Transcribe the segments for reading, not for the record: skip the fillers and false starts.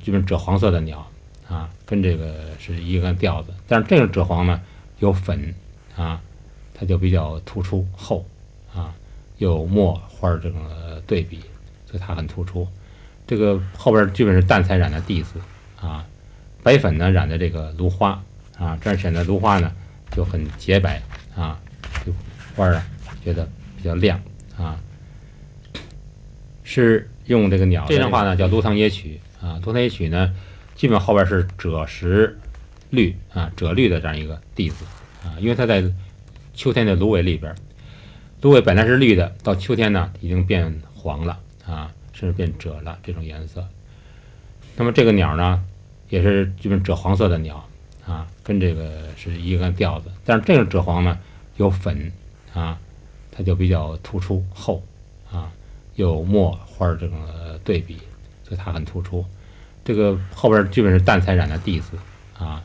基本赭黄色的鸟啊，跟这个是一个调子。但是这个赭黄呢有粉啊，它就比较突出厚啊，有墨花这种对比，所以它很突出。这个后边基本是淡彩染的地子啊，白粉呢染的这个芦花啊，这样显得芦花呢就很洁白啊，就花啊觉得比较亮啊。是用这个鸟这样的话呢叫芦塘野曲啊，芦塘野曲呢基本后边是赭石绿啊，赭绿的这样一个地子啊，因为它在秋天的芦苇里边，芦苇本来是绿的，到秋天呢已经变黄了啊，甚至变赭了这种颜色。那么这个鸟呢也是基本赭黄色的鸟啊，跟这个是一个调子。但是这个赭黄呢有粉啊，它就比较突出厚啊，有墨花这种对比，所以它很突出。这个后边基本是淡彩染的地子啊，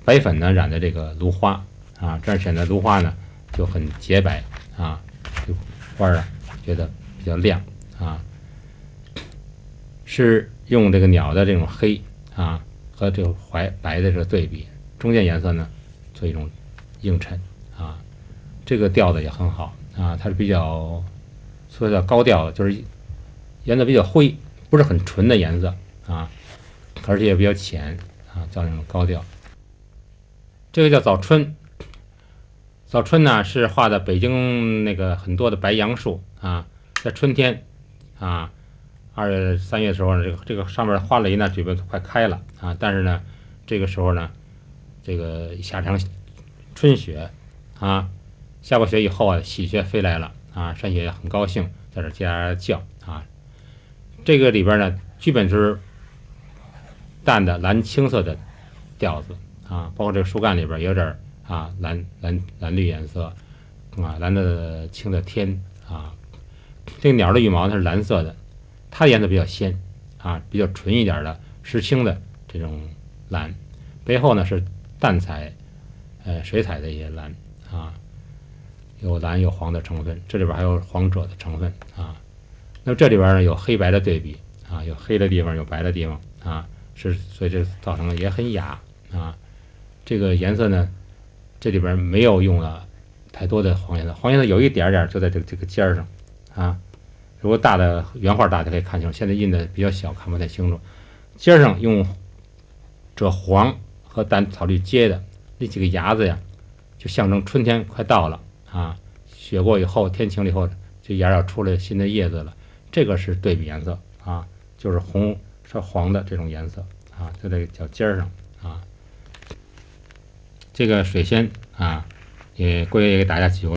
白粉呢染的这个芦花啊，这样显得芦花呢就很洁白啊，就花啊觉得比较亮啊。是用这个鸟的这种黑啊和这个白的这个对比，中间颜色呢做一种映衬啊，这个调子也很好啊，它是比较说叫高调的，就是颜色比较灰，不是很纯的颜色啊，而且也比较浅啊，叫那种高调。这个叫早春，早春呢是画的北京那个很多的白杨树啊，在春天啊，2月3月的时候呢，这个上面花蕾呢，基本快开了啊，但是呢，这个时候呢，这个下场春雪啊，下过雪以后啊，喜鹊飞来了啊，山雪很高兴，在这叽喳喳叫啊。这个里边呢，基本是淡的蓝青色的调子啊，包括这个树干里边有点啊蓝绿颜色啊，蓝的青的天啊。这个鸟的羽毛它是蓝色的，它的颜色比较鲜啊，比较纯一点的石青的这种蓝，背后呢是淡彩水彩的一些蓝啊，有蓝有黄的成分，这里边还有黄赭的成分啊。那么这里边呢有黑白的对比啊，有黑的地方有白的地方啊，所以这造成的也很雅啊。这个颜色呢，这里边没有用了太多的黄颜色，黄颜色有一点点就在这个尖上啊。如果大的原画大家可以看清楚，现在印的比较小，看不太清楚。尖上用赭黄和淡草绿接的那几个芽子呀，就象征春天快到了啊。雪过以后，天晴了以后，这芽要出来新的叶子了。这个是对比颜色啊，就是红是黄的这种颜色啊，在这个脚尖上啊。这个水仙啊，也归给大家举个